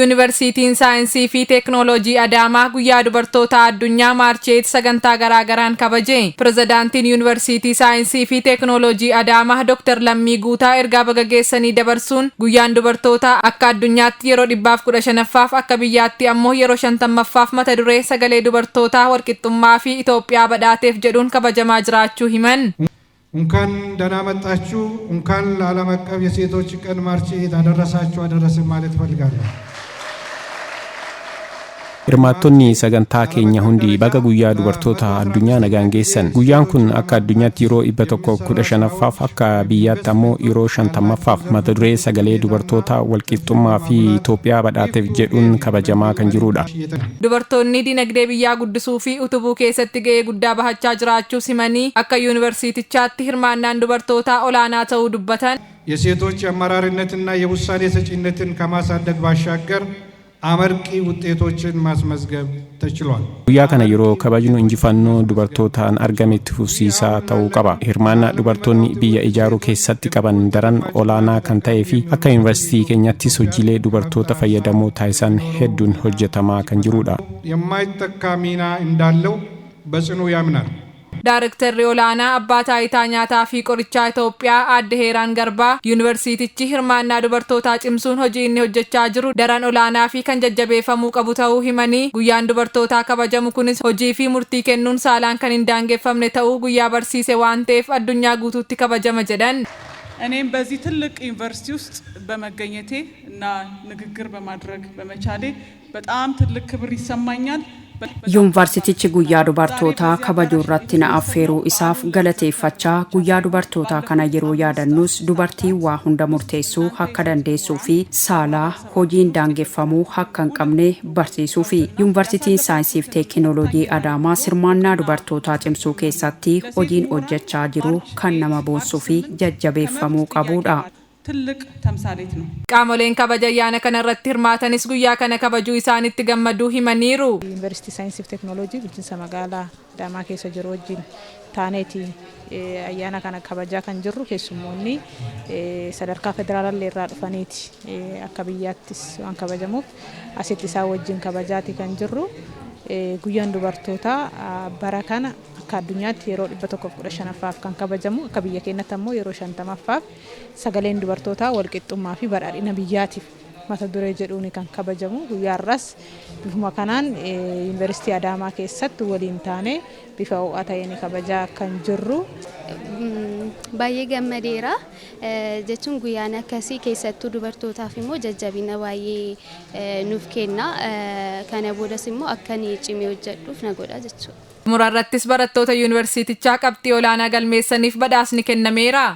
Yuunivarsiitiin Saayinsii fi Teeknooloojii Adaamaa guyyaa dubartoota addunyaa maarcheet sagantaa garaagaraan kabaje. Pirezidaantiin Yuunivarsiitii Saayinsii fi Teeknooloojii Adaamaa Dr. Lammii Guutaa ergaa baga geessanii dabarsuun guyyaan dubartoota akka addunyaatti yeroo 115ffaaf akka biyyaatti ammoo yeroo 50ffaaf mata duree sagalee dubartootaa walqixxummaa fi Itoophiyaa badhaateef jedhuun kabajamaa jiraachuu himan. እንኳን ደህና መጣችሁ እንኳን ለዓለም አቀፍ የሴቶች ቀን ማርቼት አደረሳችሁ ማለት ፈልጋለሁ። Hirmaattonni sagantaa keenya hundi baga guyyaa dubartoota addunyaa nagaan geessan. Guyyaan kun akka addunyaatti yeroo 115ffaaf akka biyyaatti ammoo yeroo 50ffaaf mata duree sagalee dubartoota walqixxummaa fi Itoophiyaa badhaateef jedhuun kabajamaa kan jirudha. Dubartoonni dinagdee biyyaa guddisuu fi utubuu keessatti ga'ee guddaa bahachaa jiraachuu simanii akka yuunivarsiitichaatti hirmaannaan dubartoota olaanaa ta'uu dubbatan. የሴቶች አመራርነትና የውሳኔ ሰጪነትን ከማሳደግ ባሻገር አመርቂ ውጤቶችን ማስመዝገብ ተችሏል። Guyyaa kana yeroo kabajnu injifannoo dubartootaan argametti fufsiisaa ta'uu qaba. Hirmaannaa dubartoonni biyya ijaaruu keessatti qaban daran olaanaa kan ta'ee fi akka yuunivarsiitii keenyattis hojiilee dubartoota fayyadamoo taasisan hedduun hojjetamaa kan jirudha. የማይተካ ሚና እንዳለው በጽኑ ያምናል። Daarektarri olaanaa abbaa taayitaa nyaataa fi qorichaa Itoophiyaa Aadde Heeraan Garbaa yuunivarsiitichi hirmaannaa dubartootaa cimsuun hojii inni hojjechaa jiru daran olaanaa fi kan jajjabeeffamuu qabu ta'uu himanii guyyaan dubartootaa kabajamu kunis hojii fi murtii kennuun saalaan kan hin daangeffamne ta'uu guyyaa barsiise waan ta'eef addunyaa guutuutti kabajama jedhan. እኔም በዚህ ትልቅ ዩኒቨርሲቲ ውስጥ በመገኘቴ እና ንግግር በማድረግ በመቻሌ በጣም ትልቅ ክብር ይሰማኛል። Yuunivarsiitichi guyyaa dubartootaa kabajuu irratti na affeeruu isaaf galateeffachaa guyyaa dubartootaa kana yeroo yaadannus dubartii waa hunda murteessuu akka dandeessuu fi saalaa hojiin daangeffamuu akka hin qabne barsiisuu fi Yuunivarsiitiin Saayinsii fi Teeknooloojii Adaamaa hirmaannaa dubartootaa cimsuu keessatti hojiin hojjechaa jiru kan nama boonsuu fi jajjabeeffamuu qabudha. ትልቅ ተምሳሌት ነው። Qaamoleen kabaja ayyaana kana irratti hirmaatanis guyyaa kana kabajuu isaanitti gammaduu himaniiru. Yuunivarsiitii Saayinsii fi Teeknooloojii bulchiinsa magaalaa Adaamaa keessa jiru wajjin taaneeti ayyaana kana kabajaa kan jirru keessummoonni sadarkaa federaalaa irraa dhufaniiti akka biyyaattis waan kabajamuuf asitti isaa wajjin kabajaati kan jirru. Guyyaan dubartootaa bara kana akka addunyaatti yeroo 115ffaaf kan kabajamu akka biyya keenyatti ammoo yeroo 50ffaaf sagaleen dubartootaa walqixxummaa fi badhaadhina biyyaatiif mata duree jedhuun kan kabajamu. Guyyaarras bifuma kanaan yuunivarsiitii Adaamaa keessatti waliin taane bifa ho'aa ta'een kabajaa kan jirru. Baay'ee gammadeera jechuun guyyaan akkasii keessattuu dubartootaaf immoo jajjabina baay'ee nuuf kenna. Kana boodas immoo akka ni cimee hojjedhuuf na godha jechuudha. Murarrattis barattoota yuunivarsiitichaa qabxii olaanaa galmeessaniif badhaasni kennameera.